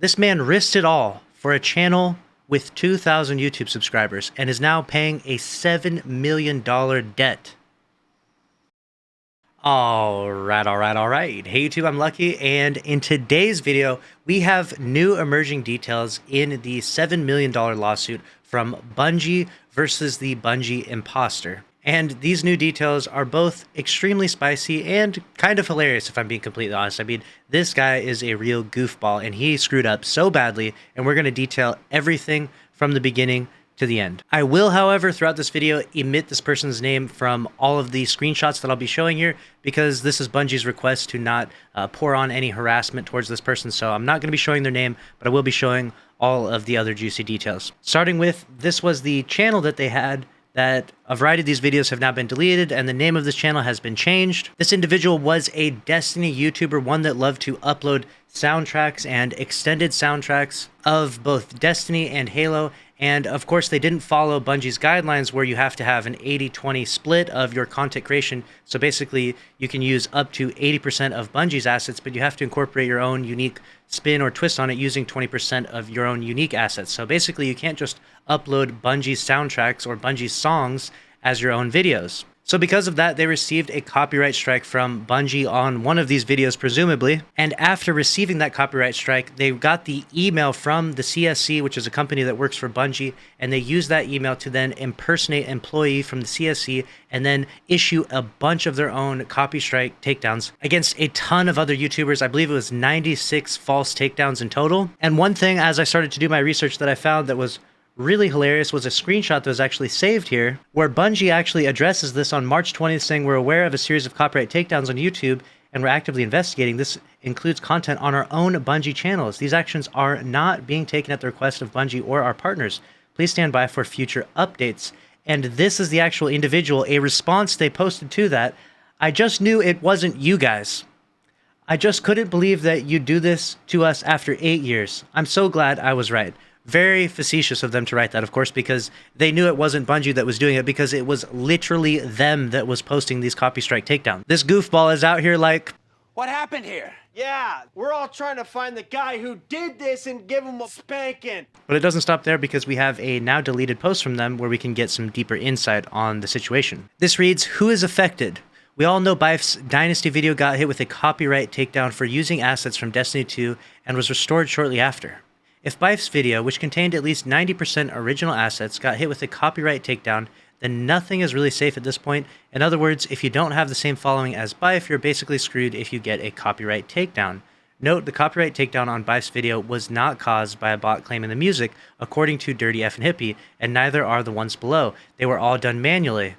This man risked it all for a channel with 2,000 YouTube subscribers and is now paying a $7 million debt. All right. Hey YouTube, I'm Lucky, and in today's video, we have new emerging details in the $7 million lawsuit from Bungie versus the Bungie imposter. And these new details are both extremely spicy and kind of hilarious, if I'm being completely honest. I mean, this guy is a real goofball, and he screwed up so badly, and we're going to detail everything from the beginning to the end. I will, however, throughout this video, omit this person's name from all of the screenshots that I'll be showing here, because this is Bungie's request to not pour on any harassment towards this person. So I'm not going to be showing their name, but I will be showing all of the other juicy details. Starting with, this was the channel that they had that a variety of these videos have now been deleted, and the name of this channel has been changed. This individual was a Destiny YouTuber, one that loved to upload soundtracks and extended soundtracks of both Destiny and Halo. And of course, they didn't follow Bungie's guidelines where you have to have an 80-20 split of your content creation. So basically, you can use up to 80% of Bungie's assets, but you have to incorporate your own unique spin or twist on it using 20% of your own unique assets. So basically, you can't just upload Bungie's soundtracks or Bungie's songs as your own videos. So because of that, they received a copyright strike from Bungie on one of these videos, presumably. And after receiving that copyright strike, they got the email from the CSC, which is a company that works for Bungie, and they used that email to then impersonate an employee from the CSC and then issue a bunch of their own copy strike takedowns against a ton of other YouTubers. I believe it was 96 false takedowns in total. And one thing, as I started to do my research, that I found that was really hilarious was a screenshot that was actually saved here, where Bungie actually addresses this on March 20th, saying, "We're aware of a series of copyright takedowns on YouTube, and we're actively investigating. This includes content on our own Bungie channels. These actions are not being taken at the request of Bungie or our partners. Please stand by for future updates." And this is the actual individual, a response they posted to that. I just knew it wasn't you guys. I just couldn't believe that you do this to us after 8 years. I'm so glad I was right. Very facetious of them to write that, of course, because they knew it wasn't Bungie that was doing it, because it was literally them that was posting these copy strike takedowns. This goofball is out here like, what happened here? Yeah, we're all trying to find the guy who did this and give him a spanking. But it doesn't stop there, because we have a now deleted post from them where we can get some deeper insight on the situation. This reads, "Who is affected? We all know Bife's Dynasty video got hit with a copyright takedown for using assets from Destiny 2 and was restored shortly after. If Bife's video, which contained at least 90% original assets, got hit with a copyright takedown, then nothing is really safe at this point. In other words, if you don't have the same following as Bife, you're basically screwed if you get a copyright takedown. Note, the copyright takedown on Bife's video was not caused by a bot claiming the music, according to Dirty F and Hippie, and neither are the ones below. They were all done manually."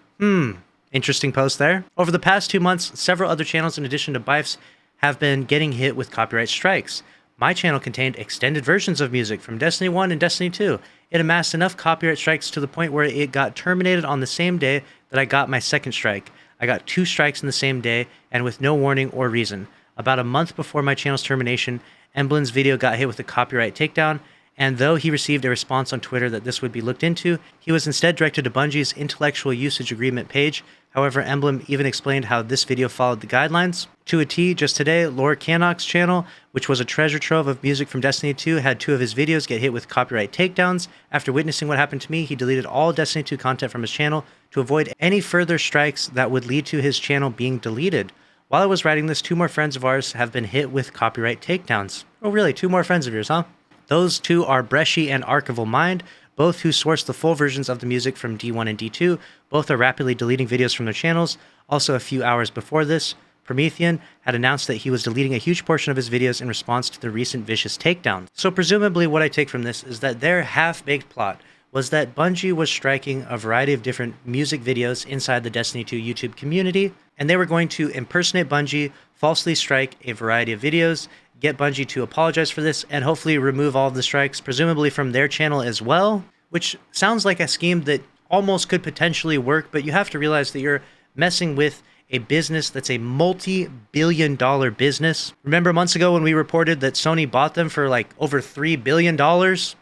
Interesting post there. Over the past 2 months, several other channels in addition to Bife's have been getting hit with copyright strikes. My channel contained extended versions of music from Destiny 1 and Destiny 2. It amassed enough copyright strikes to the point where it got terminated on the same day that I got my second strike. I got 2 strikes in the same day, and with no warning or reason. About a month before my channel's termination, Emblem's video got hit with a copyright takedown, and though he received a response on Twitter that this would be looked into, he was instead directed to Bungie's intellectual usage agreement page. However, Emblem even explained how this video followed the guidelines to a T. Just today, Lord Cannock's channel, which was a treasure trove of music from Destiny 2, had 2 of his videos get hit with copyright takedowns. After witnessing what happened to me, he deleted all Destiny 2 content from his channel to avoid any further strikes that would lead to his channel being deleted. While I was writing this, 2 more friends of ours have been hit with copyright takedowns. Oh really, 2 more friends of yours, huh? Those 2 are Bresci and Archival Mind, both who sourced the full versions of the music from D1 and D2. Both are rapidly deleting videos from their channels. Also, a few hours before this, Promethean had announced that he was deleting a huge portion of his videos in response to the recent vicious takedown. So presumably what I take from this is that their half-baked plot was that Bungie was striking a variety of different music videos inside the Destiny 2 YouTube community, and they were going to impersonate Bungie, falsely strike a variety of videos, get Bungie to apologize for this, and hopefully remove all of the strikes, presumably from their channel as well, which sounds like a scheme that almost could potentially work, but you have to realize that you're messing with a business that's a multi-billion-dollar business. Remember months ago when we reported that Sony bought them for like over $3 billion?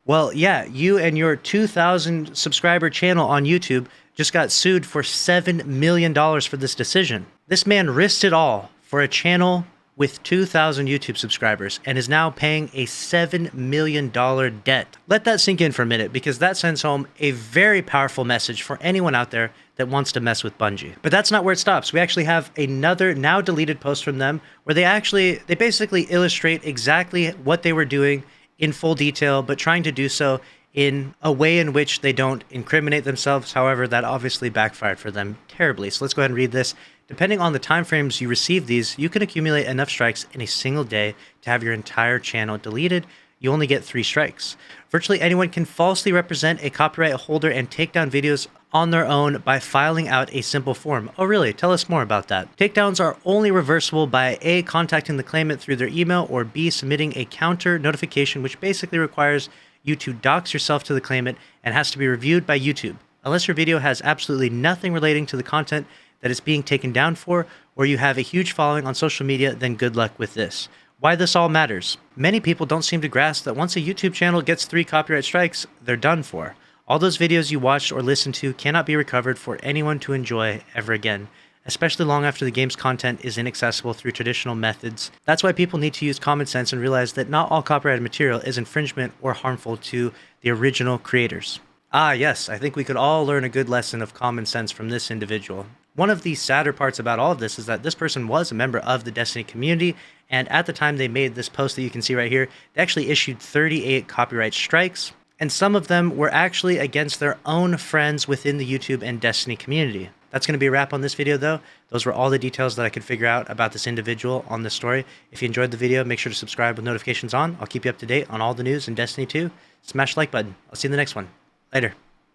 Well, yeah, you and your 2,000 subscriber channel on YouTube just got sued for $7 million for this decision. This man risked it all for a channel with 2,000 YouTube subscribers and is now paying a $7 million debt. Let that sink in for a minute, because that sends home a very powerful message for anyone out there that wants to mess with Bungie. But that's not where it stops. We actually have another now deleted post from them where they basically illustrate exactly what they were doing in full detail, but trying to do so in a way in which they don't incriminate themselves. However, that obviously backfired for them terribly. So let's go ahead and read this. Depending on the time frames you receive these, you can accumulate enough strikes in a single day to have your entire channel deleted. You only get 3 strikes. Virtually anyone can falsely represent a copyright holder and take down videos on their own by filing out a simple form. Oh really? Tell us more about that. Takedowns are only reversible by A, contacting the claimant through their email, or B, submitting a counter notification, which basically requires you to dox yourself to the claimant and has to be reviewed by YouTube. Unless your video has absolutely nothing relating to the content that it's being taken down for, or you have a huge following on social media, then good luck with this. Why this all matters. Many people don't seem to grasp that once a YouTube channel gets 3 copyright strikes, they're done for. All those videos you watched or listened to cannot be recovered for anyone to enjoy ever again, especially long after the game's content is inaccessible through traditional methods. That's why people need to use common sense and realize that not all copyrighted material is infringement or harmful to the original creators. Ah yes, I think we could all learn a good lesson of common sense from this individual. One of the sadder parts about all of this is that this person was a member of the Destiny community, and at the time they made this post that you can see right here, they actually issued 38 copyright strikes, and some of them were actually against their own friends within the YouTube and Destiny community. That's going to be a wrap on this video though. Those were all the details that I could figure out about this individual on this story. If you enjoyed the video, make sure to subscribe with notifications on. I'll keep you up to date on all the news in Destiny 2. Smash the like button. I'll see you in the next one. Later.